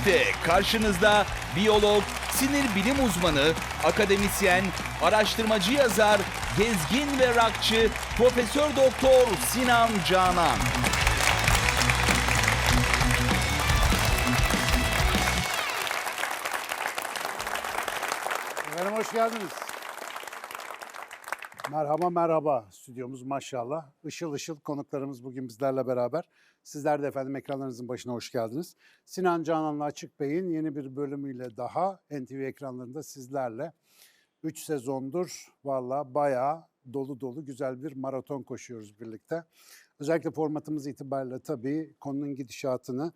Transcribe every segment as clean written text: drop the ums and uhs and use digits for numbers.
birlikte karşınızda biyolog, sinir bilim uzmanı, akademisyen, araştırmacı yazar, gezgin ve rockçı Profesör Doktor Sinan Canan. Efendim hoş geldiniz. Merhaba merhaba. Stüdyomuz maşallah. Işıl ışıl konuklarımız bugün bizlerle beraber. Sizler de efendim ekranlarınızın başına hoş geldiniz. Sinan Canan'la Açık Bey'in yeni bir bölümüyle daha NTV ekranlarında sizlerle. 3 sezondur valla bayağı dolu dolu güzel bir maraton koşuyoruz birlikte. Özellikle formatımız itibariyle tabii konunun gidişatını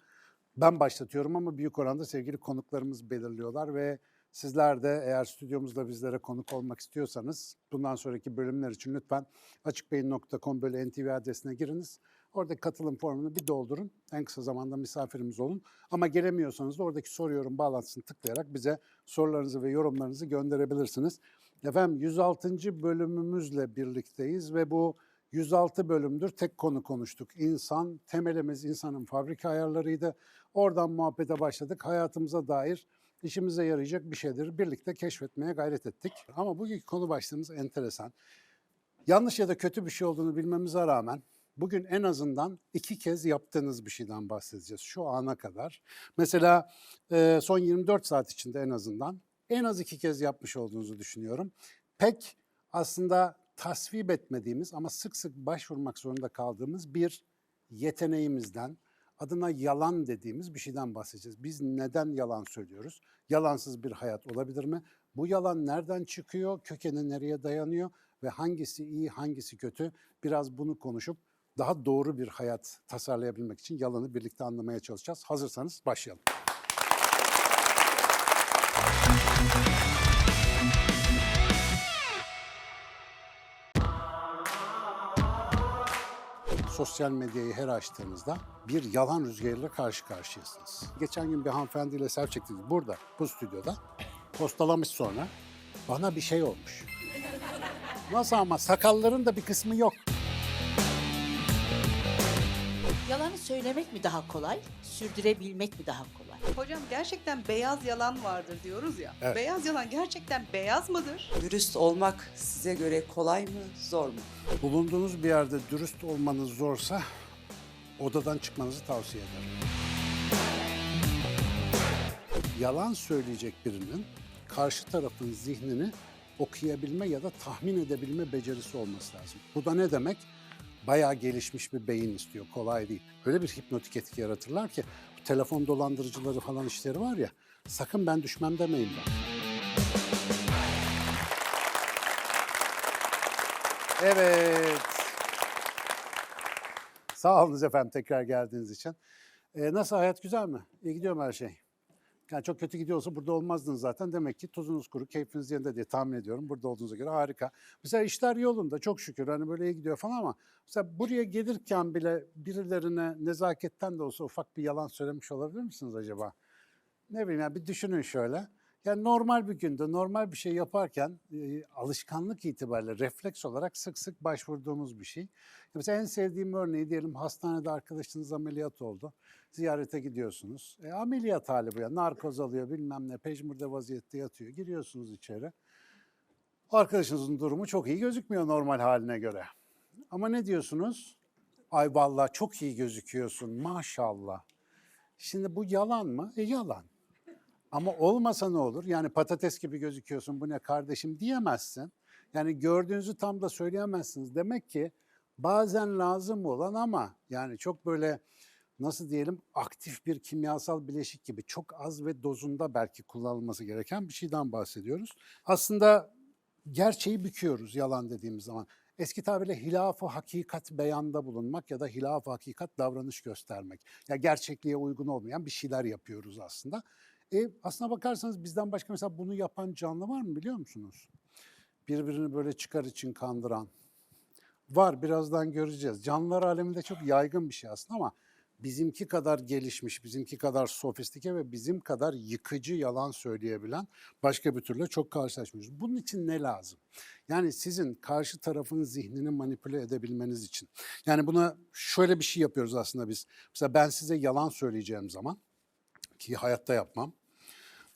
ben başlatıyorum ama büyük oranda sevgili konuklarımız belirliyorlar ve sizler de eğer stüdyomuzda bizlere konuk olmak istiyorsanız bundan sonraki bölümler için lütfen açıkbeyin.com/ntv adresine giriniz. Oradaki katılım formunu bir doldurun. En kısa zamanda misafirimiz olun. Ama gelemiyorsanız da oradaki soru yorum bağlantısını tıklayarak bize sorularınızı ve yorumlarınızı gönderebilirsiniz. Efendim 106. bölümümüzle birlikteyiz ve bu 106 bölümdür tek konu konuştuk. İnsan, temelimiz insanın fabrika ayarlarıydı. Oradan muhabbete başladık. Hayatımıza dair işimize yarayacak bir şeyleri birlikte keşfetmeye gayret ettik. Ama bugünkü konu başlığımız enteresan. Yanlış ya da kötü bir şey olduğunu bilmemize rağmen bugün en azından 2 kez yaptığınız bir şeyden bahsedeceğiz şu ana kadar. Mesela son 24 saat içinde en az 2 kez yapmış olduğunuzu düşünüyorum. Pek aslında tasvip etmediğimiz ama sık sık başvurmak zorunda kaldığımız bir yeteneğimizden, adına yalan dediğimiz bir şeyden bahsedeceğiz. Biz neden yalan söylüyoruz? Yalansız bir hayat olabilir mi? Bu yalan nereden çıkıyor? Kökeni nereye dayanıyor? Ve hangisi iyi, hangisi kötü? Biraz bunu konuşup daha doğru bir hayat tasarlayabilmek için yalanı birlikte anlamaya çalışacağız. Hazırsanız başlayalım. Sosyal medyayı her açtığınızda bir yalan rüzgarıyla karşı karşıyasınız. Geçen gün bir hanımefendiyle selfie çektik burada, bu stüdyoda. Postalamış sonra. Bana bir şey olmuş. Nasıl ama sakalların da bir kısmı yok. Yalanı söylemek mi daha kolay, sürdürebilmek mi daha kolay? Hocam gerçekten beyaz yalan vardır diyoruz ya. Evet. Beyaz yalan gerçekten beyaz mıdır? Dürüst olmak size göre kolay mı, zor mu? Bulunduğunuz bir yerde dürüst olmanız zorsa odadan çıkmanızı tavsiye ederim. Yalan söyleyecek birinin karşı tarafın zihnini okuyabilme ya da tahmin edebilme becerisi olması lazım. Bu da ne demek? Bayağı gelişmiş bir beyin istiyor, kolay değil. Öyle bir hipnotik etki yaratırlar ki bu telefon dolandırıcıları falan işleri var ya, sakın ben düşmem demeyin bak. Evet. Sağ olunuz efendim tekrar geldiğiniz için. Nasıl hayat güzel mi? İyi gidiyor mu her şey? Yani çok kötü gidiyorsa burada olmazdınız zaten. Demek ki tuzunuz kuru, keyfiniz yerinde diye tahmin ediyorum. Burada olduğunuza göre harika. Mesela işler yolunda çok şükür. Hani böyle iyi gidiyor falan ama mesela buraya gelirken bile birilerine nezaketten de olsa ufak bir yalan söylemiş olabilir misiniz acaba? Ne bileyim yani bir düşünün şöyle. Yani normal bir günde normal bir şey yaparken alışkanlık itibariyle refleks olarak sık sık başvurduğumuz bir şey. Mesela en sevdiğim örneği diyelim hastanede arkadaşınız ameliyat oldu. Ziyarete gidiyorsunuz. Ameliyat hali bu ya. Narkoz alıyor bilmem ne pejmürde vaziyette yatıyor. Giriyorsunuz içeri. Arkadaşınızın durumu çok iyi gözükmüyor normal haline göre. Ama ne diyorsunuz? Ay vallahi çok iyi gözüküyorsun maşallah. Şimdi bu yalan mı? Yalan. Ama olmasa ne olur? Yani patates gibi gözüküyorsun bu ne kardeşim diyemezsin. Yani gördüğünüzü tam da söyleyemezsiniz. Demek ki bazen lazım olan ama yani çok böyle nasıl diyelim aktif bir kimyasal bileşik gibi çok az ve dozunda belki kullanılması gereken bir şeyden bahsediyoruz. Aslında gerçeği büküyoruz yalan dediğimiz zaman. Eski tabirle hilaf-ı hakikat beyanda bulunmak ya da hilaf-ı hakikat davranış göstermek. Ya gerçekliğe uygun olmayan bir şeyler yapıyoruz aslında. Aslına bakarsanız bizden başka mesela bunu yapan canlı var mı biliyor musunuz? Birbirini böyle çıkar için kandıran. Var, birazdan göreceğiz. Canlılar aleminde çok yaygın bir şey aslında ama bizimki kadar gelişmiş, bizimki kadar sofistike ve bizim kadar yıkıcı yalan söyleyebilen başka bir türlü çok karşılaşmıyoruz. Bunun için ne lazım? Yani sizin karşı tarafın zihnini manipüle edebilmeniz için. Yani buna şöyle bir şey yapıyoruz aslında biz. Mesela ben size yalan söyleyeceğim zaman ki hayatta yapmam.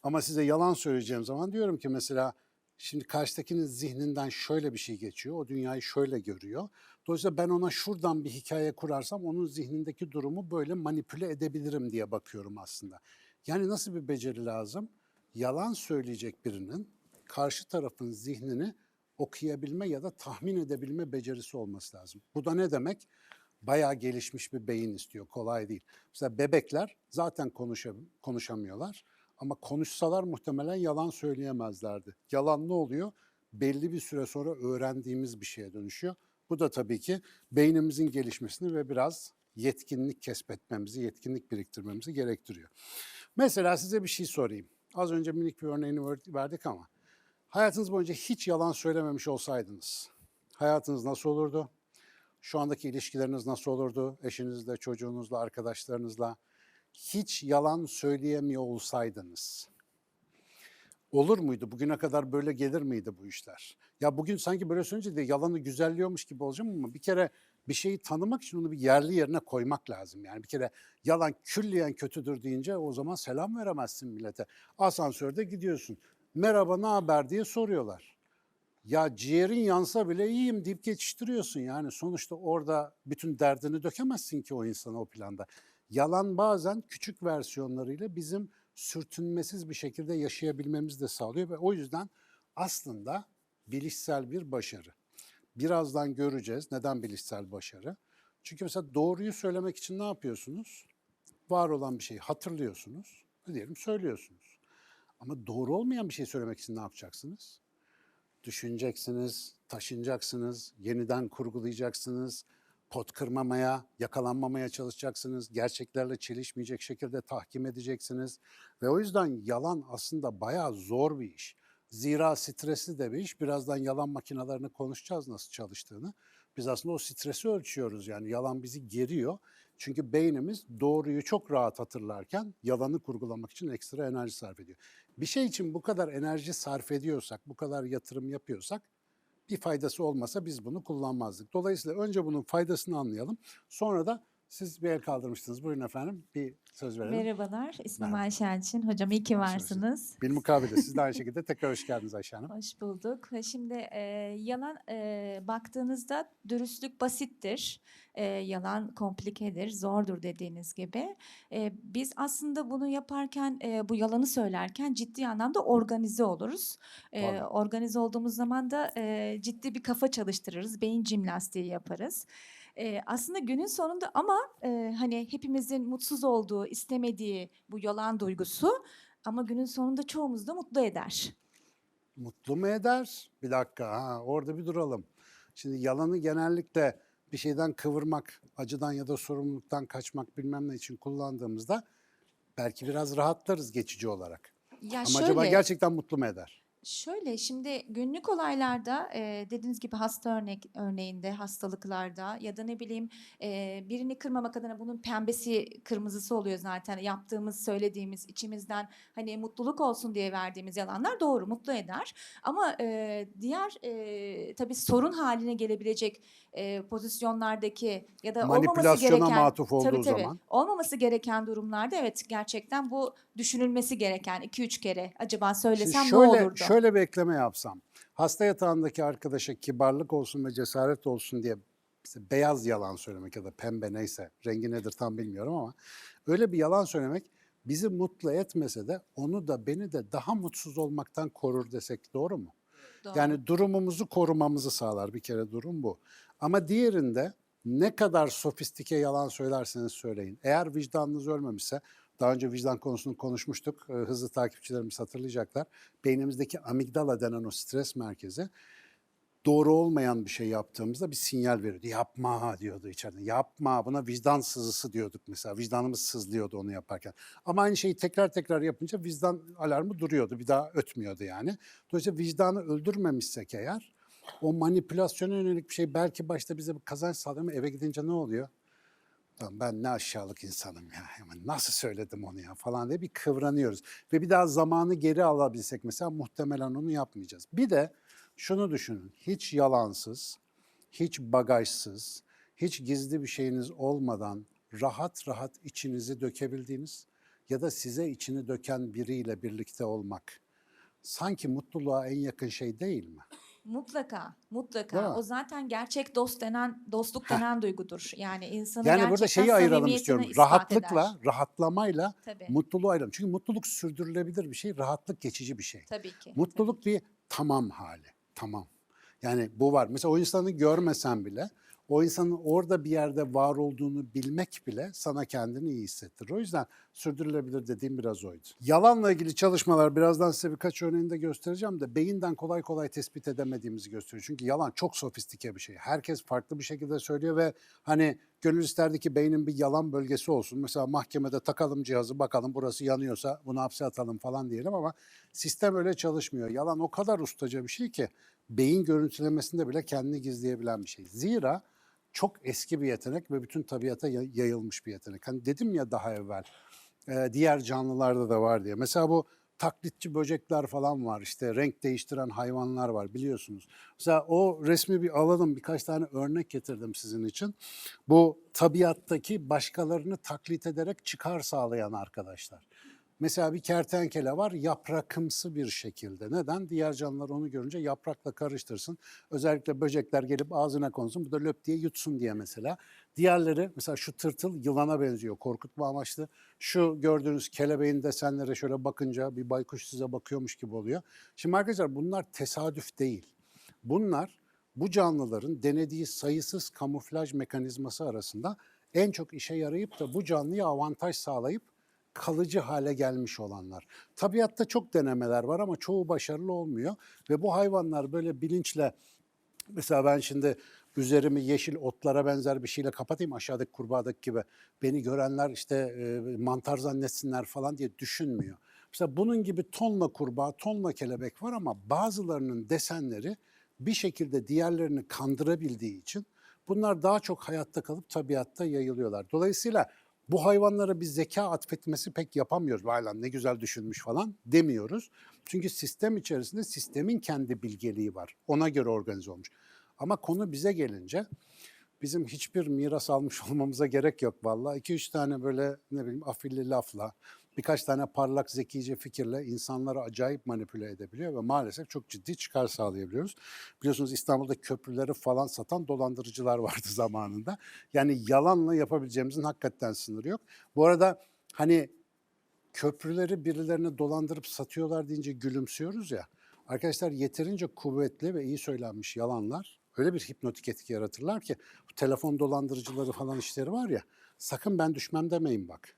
Ama size yalan söyleyeceğim zaman diyorum ki mesela şimdi karşıdakinin zihninden şöyle bir şey geçiyor. O dünyayı şöyle görüyor. Dolayısıyla ben ona şuradan bir hikaye kurarsam onun zihnindeki durumu böyle manipüle edebilirim diye bakıyorum aslında. Yani nasıl bir beceri lazım? Yalan söyleyecek birinin karşı tarafın zihnini okuyabilme ya da tahmin edebilme becerisi olması lazım. Bu da ne demek? Bayağı gelişmiş bir beyin istiyor, kolay değil. Mesela bebekler zaten konuşamıyorlar ama konuşsalar muhtemelen yalan söyleyemezlerdi. Yalan ne oluyor? Belli bir süre sonra öğrendiğimiz bir şeye dönüşüyor. Bu da tabii ki beynimizin gelişmesini ve biraz yetkinlik kesbetmemizi, yetkinlik biriktirmemizi gerektiriyor. Mesela size bir şey sorayım. Az önce minik bir örneğini verdik ama hayatınız boyunca hiç yalan söylememiş olsaydınız hayatınız nasıl olurdu? Şu andaki ilişkileriniz nasıl olurdu? Eşinizle, çocuğunuzla, arkadaşlarınızla. Hiç yalan söyleyemiyor olsaydınız. Olur muydu? Bugüne kadar böyle gelir miydi bu işler? Ya bugün sanki böyle söyleyince de yalanı güzelliyormuş gibi olacağım ama bir kere bir şeyi tanımak için onu bir yerli yerine koymak lazım. Yani bir kere yalan külliyen kötüdür deyince o zaman selam veremezsin millete. Asansörde gidiyorsun. Merhaba, ne haber diye soruyorlar. Ya ciğerin yansa bile iyiyim deyip geçiştiriyorsun yani. Sonuçta orada bütün derdini dökemezsin ki o insana o planda. Yalan bazen küçük versiyonlarıyla bizim sürtünmesiz bir şekilde yaşayabilmemizi de sağlıyor ve o yüzden aslında bilişsel bir başarı. Birazdan göreceğiz neden bilişsel başarı. Çünkü mesela doğruyu söylemek için ne yapıyorsunuz? Var olan bir şeyi hatırlıyorsunuz, diyelim söylüyorsunuz. Ama doğru olmayan bir şey söylemek için ne yapacaksınız? Düşüneceksiniz, taşınacaksınız, yeniden kurgulayacaksınız, pot kırmamaya, yakalanmamaya çalışacaksınız, gerçeklerle çelişmeyecek şekilde tahkim edeceksiniz. Ve o yüzden yalan aslında bayağı zor bir iş. Zira stresli de bir iş. Birazdan yalan makinelerini konuşacağız nasıl çalıştığını. Biz aslında o stresi ölçüyoruz yani yalan bizi geriyor. Çünkü beynimiz doğruyu çok rahat hatırlarken yalanı kurgulamak için ekstra enerji sarf ediyor. Bir şey için bu kadar enerji sarf ediyorsak, bu kadar yatırım yapıyorsak bir faydası olmasa biz bunu kullanmazdık. Dolayısıyla önce bunun faydasını anlayalım. Sonra da siz bir el kaldırmıştınız. Buyurun efendim bir söz verelim. Merhabalar, ismim Merhaba. Ayşe Elçin. Hocam iyi ki Hoş varsınız. Bilmukabele siz de aynı şekilde tekrar hoş geldiniz Ayşe Hanım. Hoş bulduk. Şimdi yalan baktığınızda dürüstlük basittir. Yalan komplikedir, zordur dediğiniz gibi. Biz aslında bunu yaparken, bu yalanı söylerken ciddi anlamda organize oluruz. Tabii. Organize olduğumuz zaman da ciddi bir kafa çalıştırırız, beyin jimnastiği yaparız. Aslında günün sonunda ama hani hepimizin mutsuz olduğu, istemediği bu yalan duygusu ama günün sonunda çoğumuz da mutlu eder. Mutlu mu eder? Bir dakika, orada bir duralım. Şimdi yalanı genellikle bir şeyden kıvırmak, acıdan ya da sorumluluktan kaçmak bilmem ne için kullandığımızda belki biraz rahatlarız geçici olarak. Ya Ama acaba gerçekten mutlu mu eder? Şöyle şimdi günlük olaylarda dediğiniz gibi hasta örneğinde hastalıklarda ya da ne bileyim birini kırmamak adına bunun pembesi kırmızısı oluyor zaten yaptığımız söylediğimiz içimizden hani mutluluk olsun diye verdiğimiz yalanlar doğru mutlu eder ama diğer tabii sorun haline gelebilecek pozisyonlardaki ya da olmaması Manipülasyona gereken matuf olduğu zaman. olmaması gereken durumlarda evet gerçekten bu düşünülmesi gereken 2-3 kere acaba söylesem Şimdi ne olurdu? şöyle bir ekleme yapsam. Hasta yatağındaki arkadaşa kibarlık olsun ve cesaret olsun diye işte beyaz yalan söylemek ya da pembe neyse rengi nedir tam bilmiyorum ama öyle bir yalan söylemek bizi mutlu etmese de onu da beni de daha mutsuz olmaktan korur desek doğru mu? Doğru. Yani durumumuzu korumamızı sağlar bir kere durum bu. Ama diğerinde ne kadar sofistike yalan söylerseniz söyleyin. Eğer vicdanınız ölmemişse, daha önce vicdan konusunu konuşmuştuk, hızlı takipçilerimiz hatırlayacaklar. Beynimizdeki amigdala denen o stres merkezi doğru olmayan bir şey yaptığımızda bir sinyal veriyordu. Yapma diyordu içeriden. Yapma, buna vicdan sızısı diyorduk mesela. Vicdanımız sızlıyordu onu yaparken. Ama aynı şeyi tekrar tekrar yapınca vicdan alarmı duruyordu. Bir daha ötmüyordu yani. Dolayısıyla vicdanı öldürmemişsek eğer o manipülasyona yönelik bir şey belki başta bize bir kazanç sağlıyor ama eve gidince ne oluyor? Ben ne aşağılık insanım ya. Nasıl söyledim onu ya falan diye bir kıvranıyoruz. Ve bir daha zamanı geri alabilsek mesela muhtemelen onu yapmayacağız. Bir de şunu düşünün. Hiç yalansız, hiç bagajsız, hiç gizli bir şeyiniz olmadan rahat rahat içinizi dökebildiğiniz, ya da size içini döken biriyle birlikte olmak sanki mutluluğa en yakın şey değil mi? Mutlaka, Değil mutlaka. mi? O zaten gerçek dostluk denen duygudur. Yani insanı Yani burada gerçekten şeyi ayıralım samimiyetini istiyorum. ispat eder. Rahatlıkla, rahatlamayla Tabii, mutluluğu ayıralım. Çünkü mutluluk sürdürülebilir bir şey, rahatlık geçici bir şey. tabii ki, tabii Mutluluk ki. bir tamam hali, tamam. Yani bu var. Mesela o insanı görmesen bile, o insanın orada bir yerde var olduğunu bilmek bile sana kendini iyi hissettirir. O yüzden sürdürülebilir dediğim biraz oydu. Yalanla ilgili çalışmalar, birazdan size birkaç örneğini de göstereceğim de beyinden kolay kolay tespit edemediğimizi gösteriyor. Çünkü yalan çok sofistike bir şey. Herkes farklı bir şekilde söylüyor ve hani gönül isterdi ki beynin bir yalan bölgesi olsun. Mesela mahkemede takalım cihazı, bakalım burası yanıyorsa bunu hapse atalım falan diyelim ama sistem öyle çalışmıyor. Yalan o kadar ustaca bir şey ki beyin görüntülemesinde bile kendini gizleyebilen bir şey. Zira çok eski bir yetenek ve bütün tabiata yayılmış bir yetenek. Hani dedim ya daha evvel, diğer canlılarda da var diye. Mesela bu taklitçi böcekler falan var, işte renk değiştiren hayvanlar var biliyorsunuz. Mesela o resmi bir alalım, birkaç tane örnek getirdim sizin için. Bu tabiattaki başkalarını taklit ederek çıkar sağlayan arkadaşlar. Mesela bir kertenkele var yaprakımsı bir şekilde. Neden? Diğer canlılar onu görünce yaprakla karıştırsın. Özellikle böcekler gelip ağzına konsun, bu da löp diye yutsun diye mesela. Diğerleri mesela şu tırtıl yılana benziyor korkutma amaçlı. Şu gördüğünüz kelebeğin desenlere şöyle bakınca bir baykuş size bakıyormuş gibi oluyor. Şimdi arkadaşlar bunlar tesadüf değil. Bunlar bu canlıların denediği sayısız kamuflaj mekanizması arasında en çok işe yarayıp da bu canlıya avantaj sağlayıp kalıcı hale gelmiş olanlar. Tabiatta çok denemeler var ama çoğu başarılı olmuyor ve bu hayvanlar böyle bilinçle, mesela ben şimdi üzerimi yeşil otlara benzer bir şeyle kapatayım aşağıdaki kurbağadaki gibi, beni görenler işte mantar zannetsinler falan diye düşünmüyor. Mesela bunun gibi tonla kurbağa, tonla kelebek var ama bazılarının desenleri bir şekilde diğerlerini kandırabildiği için bunlar daha çok hayatta kalıp tabiatta yayılıyorlar. Dolayısıyla bu hayvanlara bir zeka atfetmesi pek yapamıyoruz. Vay lan ne güzel düşünmüş falan demiyoruz. Çünkü sistem içerisinde sistemin kendi bilgeliği var. Ona göre organize olmuş. Ama konu bize gelince bizim hiçbir miras almış olmamıza gerek yok vallahi. 2-3 tane böyle ne bileyim afilli lafla, birkaç tane parlak zekice fikirle insanları acayip manipüle edebiliyor ve maalesef çok ciddi çıkar sağlayabiliyoruz. Biliyorsunuz İstanbul'da köprüleri falan satan dolandırıcılar vardı zamanında. Yani yalanla yapabileceğimizin hakikaten sınırı yok. Bu arada hani köprüleri birilerine dolandırıp satıyorlar deyince gülümsüyoruz ya. Arkadaşlar yeterince kuvvetli ve iyi söylenmiş yalanlar öyle bir hipnotik etki yaratırlar ki bu telefon dolandırıcıları falan işleri var ya, sakın ben düşmem demeyin bak.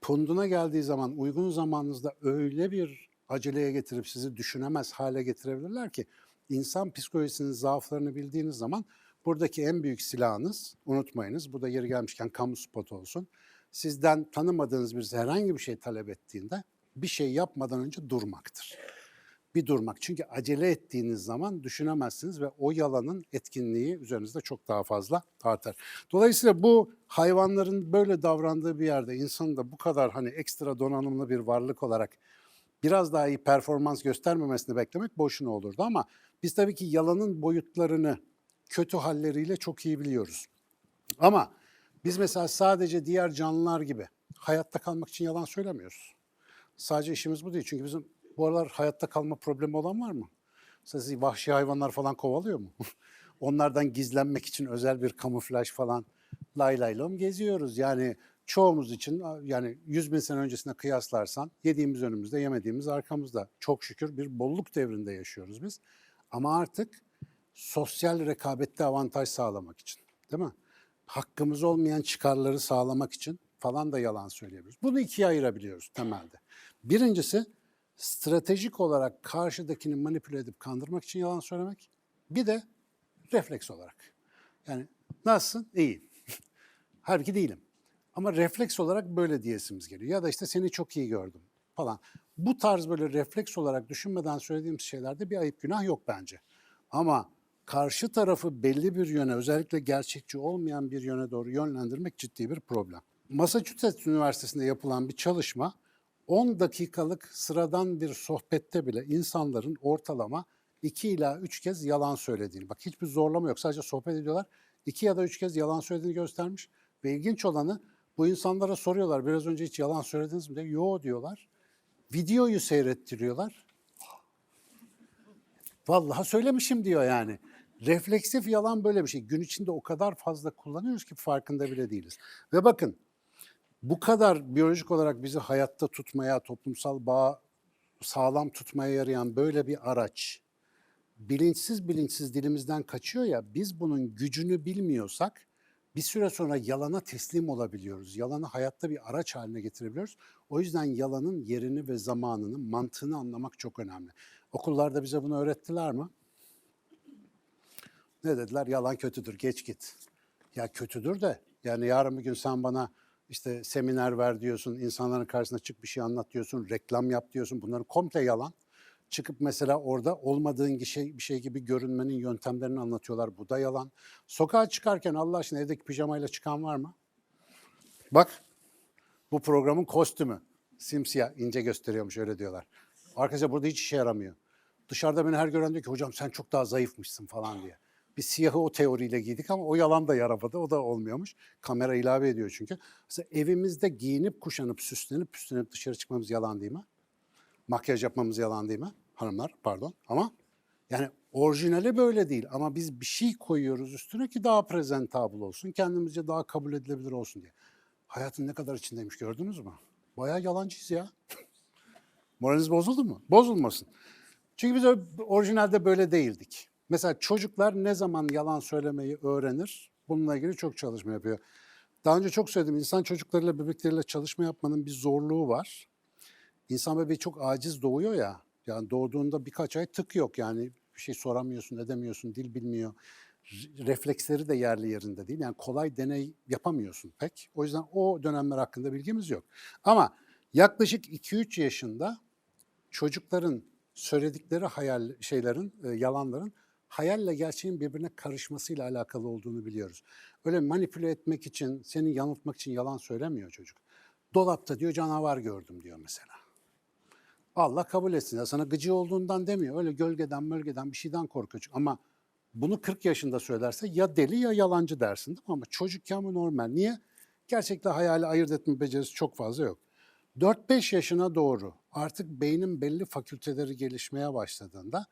Punduna geldiği zaman uygun zamanınızda öyle bir aceleye getirip sizi düşünemez hale getirebilirler ki insan psikolojisinin zaaflarını bildiğiniz zaman buradaki en büyük silahınız, unutmayınız, bu da yeri gelmişken kamu spotu olsun. Sizden tanımadığınız birisi herhangi bir şey talep ettiğinde bir şey yapmadan önce durmaktır. Bir durmak. Çünkü acele ettiğiniz zaman düşünemezsiniz ve o yalanın etkinliği üzerinizde çok daha fazla artar. Dolayısıyla bu hayvanların böyle davrandığı bir yerde insanın da bu kadar hani ekstra donanımlı bir varlık olarak biraz daha iyi performans göstermemesini beklemek boşuna olurdu ama biz tabii ki yalanın boyutlarını kötü halleriyle çok iyi biliyoruz. Ama biz mesela sadece diğer canlılar gibi hayatta kalmak için yalan söylemiyoruz. Sadece işimiz bu değil. Çünkü bizim bu aralar hayatta kalma problemi olan var mı? Mesela sizi vahşi hayvanlar falan kovalıyor mu? Onlardan gizlenmek için özel bir kamuflaj falan lay lay lom geziyoruz. Yani çoğumuz için yani 100 bin sene öncesine kıyaslarsan yediğimiz önümüzde, yemediğimiz arkamızda. Çok şükür bir bolluk devrinde yaşıyoruz biz. Ama artık sosyal rekabette avantaj sağlamak için, değil mi? Hakkımız olmayan çıkarları sağlamak için falan da yalan söyleyebiliriz. Bunu ikiye ayırabiliyoruz temelde. Birincisi stratejik olarak karşıdakini manipüle edip kandırmak için yalan söylemek. Bir de refleks olarak. Yani nasılsın? İyiyim. Halbuki değilim. Ama refleks olarak böyle diyesimiz geliyor. Ya da işte seni çok iyi gördüm falan. Bu tarz böyle refleks olarak düşünmeden söylediğimiz şeylerde bir ayıp günah yok bence. Ama karşı tarafı belli bir yöne, özellikle gerçekçi olmayan bir yöne doğru yönlendirmek ciddi bir problem. Massachusetts Üniversitesi'nde yapılan bir çalışma 10 dakikalık sıradan bir sohbette bile insanların ortalama 2 ila 3 kez yalan söylediğini, bak hiçbir zorlama yok, sadece sohbet ediyorlar, 2 ya da 3 kez yalan söylediğini göstermiş ve ilginç olanı Bu insanlara soruyorlar, biraz önce hiç yalan söylediniz mi diye. Yo diyorlar. Videoyu seyrettiriyorlar. Vallahi söylemişim diyor yani. Refleksif yalan böyle bir şey. Gün içinde o kadar fazla kullanıyoruz ki farkında bile değiliz. Ve bakın, bu kadar biyolojik olarak bizi hayatta tutmaya, toplumsal bağ sağlam tutmaya yarayan böyle bir araç bilinçsiz bilinçsiz dilimizden kaçıyor ya, biz bunun gücünü bilmiyorsak bir süre sonra yalana teslim olabiliyoruz. Yalanı hayatta bir araç haline getirebiliyoruz. O yüzden yalanın yerini ve zamanını, mantığını anlamak çok önemli. Okullarda bize bunu öğrettiler mi? Ne dediler? Yalan kötüdür, geç git. Ya kötüdür de, yani yarın bir gün sen bana işte seminer ver diyorsun, insanların karşısına çık bir şey anlat diyorsun, reklam yap diyorsun. Bunların komple yalan. Çıkıp mesela orada olmadığın bir şey gibi görünmenin yöntemlerini anlatıyorlar. Bu da yalan. Sokağa çıkarken Allah aşkına evdeki pijamayla çıkan var mı? Bak, bu programın kostümü. Simsiyah, ince gösteriyormuş, öyle diyorlar. Arkadaşlar burada hiç işe yaramıyor. Dışarıda beni her gören diyor ki hocam sen çok daha zayıfmışsın falan diye. Biz siyahı o teoriyle giydik ama o yalan da yaramadı. O da olmuyormuş. Kamera ilave ediyor çünkü. Mesela evimizde giyinip kuşanıp süslenip püslenip dışarı çıkmamız yalan değil mi? Makyaj yapmamız yalan değil mi? Hanımlar pardon, ama yani orijinali böyle değil. Ama biz bir şey koyuyoruz üstüne ki daha presentable olsun, kendimizce daha kabul edilebilir olsun diye. Hayatın ne kadar içindeymiş, gördünüz mü? Bayağı yalancıyız ya. Moraliniz bozuldu mu? Bozulmasın. Çünkü biz orijinalde böyle değildik. Mesela çocuklar ne zaman yalan söylemeyi öğrenir? Bununla ilgili çok çalışma yapıyor. Daha önce çok söyledim, insan çocuklarıyla, bebekleriyle çalışma yapmanın bir zorluğu var. İnsan bebeği çok aciz doğuyor ya. Yani doğduğunda birkaç ay tık yok, yani bir şey soramıyorsun, edemiyorsun, dil bilmiyor. Refleksleri de yerli yerinde değil. Yani kolay deney yapamıyorsun pek. O yüzden o dönemler hakkında bilgimiz yok. Ama yaklaşık 2-3 yaşında çocukların söyledikleri yalanların hayalle gerçeğin birbirine karışmasıyla alakalı olduğunu biliyoruz. Öyle manipüle etmek için, seni yanıltmak için yalan söylemiyor çocuk. Dolapta diyor canavar gördüm diyor mesela. Allah kabul etsin. Ya sana gıcı olduğundan demiyor. Öyle gölgeden bir şeyden korkuyor. Ama bunu 40 yaşında söylerse ya deli ya yalancı dersin, değil mi? Ama çocukken bu normal. Niye? Gerçekten hayali ayırt etme becerisi çok fazla yok. 4-5 yaşına doğru artık beynin belli fakülteleri gelişmeye başladığında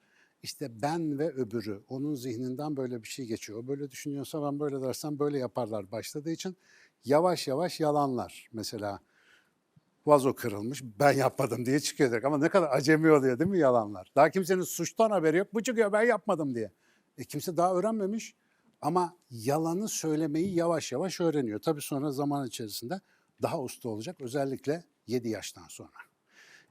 işte ben ve öbürü, onun zihninden böyle bir şey geçiyor. O böyle düşünüyorsa ben böyle dersem böyle yaparlar başladığı için yavaş yavaş yalanlar. Mesela vazo kırılmış, ben yapmadım diye çıkıyor direkt. Ama ne kadar acemi oluyor değil mi yalanlar? Daha kimsenin suçtan haberi yok. Bu çıkıyor ben yapmadım diye. Kimse daha öğrenmemiş ama yalanı söylemeyi yavaş yavaş öğreniyor. Tabii sonra zaman içerisinde daha usta olacak, özellikle 7 yaştan sonra.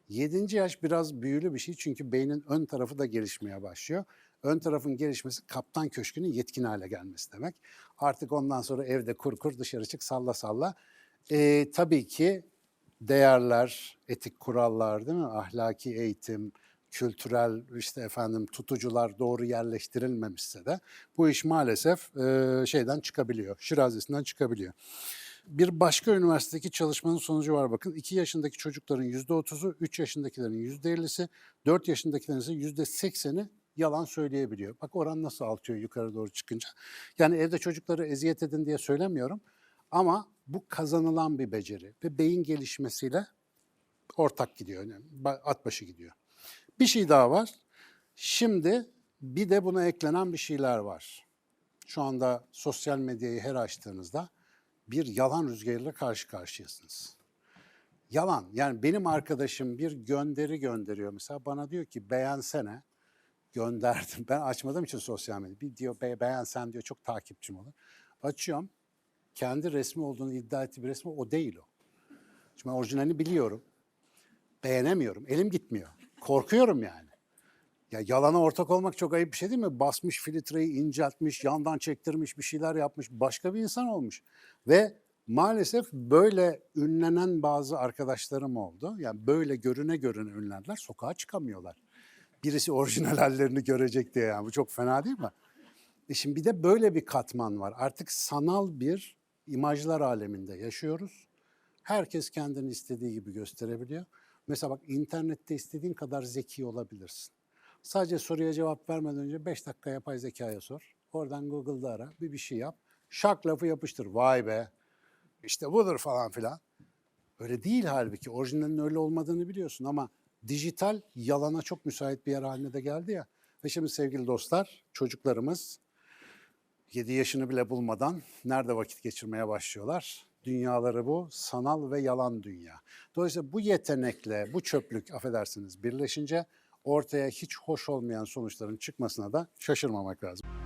7. yaş biraz büyülü bir şey çünkü beynin ön tarafı da gelişmeye başlıyor. Ön tarafın gelişmesi kaptan köşkünün yetkin hale gelmesi demek. Artık ondan sonra evde kur dışarı çık salla salla. Tabii ki değerler, etik kurallar değil mi? Ahlaki eğitim, kültürel tutucular doğru yerleştirilmemişse de bu iş maalesef şeyden çıkabiliyor, şirazesinden çıkabiliyor. Bir başka üniversitedeki çalışmanın sonucu var bakın. 2 yaşındaki çocukların %30'u, 3 yaşındakilerin %50'si, 4 yaşındakilerin ise %80'i yalan söyleyebiliyor. Bak oran nasıl artıyor yukarı doğru çıkınca. Yani evde çocukları eziyet edin diye söylemiyorum. Ama bu kazanılan bir beceri ve beyin gelişmesiyle ortak gidiyor. Yani at başı gidiyor. Bir şey daha var. Şimdi bir de buna eklenen bir şeyler var. Şu anda sosyal medyayı her açtığınızda bir yalan rüzgarıyla karşı karşıyasınız. Yalan. Yani benim arkadaşım bir gönderi gönderiyor mesela. Bana diyor ki beğensene. Gönderdim. Ben açmadığım için sosyal medya. Bir diyor beğensen diyor çok takipçim olur. Açıyorum. Kendi resmi olduğunu iddia ettiği bir resmi o değil o. Şimdi ben orijinalini biliyorum. Beğenemiyorum. Elim gitmiyor. Korkuyorum yani. Ya yalana ortak olmak çok ayıp bir şey değil mi? Basmış filtreyi, inceltmiş, yandan çektirmiş, bir şeyler yapmış, başka bir insan olmuş. Ve maalesef böyle ünlenen bazı arkadaşlarım oldu. Yani böyle görüne ünlendiler, sokağa çıkamıyorlar. Birisi orijinal hallerini görecek diye yani. Bu çok fena değil mi? Şimdi bir de böyle bir katman var. Artık sanal bir imajlar aleminde yaşıyoruz. Herkes kendini istediği gibi gösterebiliyor. Mesela bak internette istediğin kadar zeki olabilirsin. Sadece soruya cevap vermeden önce 5 dakika yapay zekaya sor. Oradan Google'da ara, bir şey yap. Şak lafı yapıştır. Vay be, işte budur falan filan. Öyle değil halbuki. Orijinalinin öyle olmadığını biliyorsun ama dijital yalana çok müsait bir yer haline de geldi ya. Ve şimdi sevgili dostlar, çocuklarımız 7 yaşını bile bulmadan nerede vakit geçirmeye başlıyorlar? Dünyaları bu, sanal ve yalan dünya. Dolayısıyla bu yetenekle, bu çöplük affedersiniz birleşince ortaya hiç hoş olmayan sonuçların çıkmasına da şaşırmamak lazım.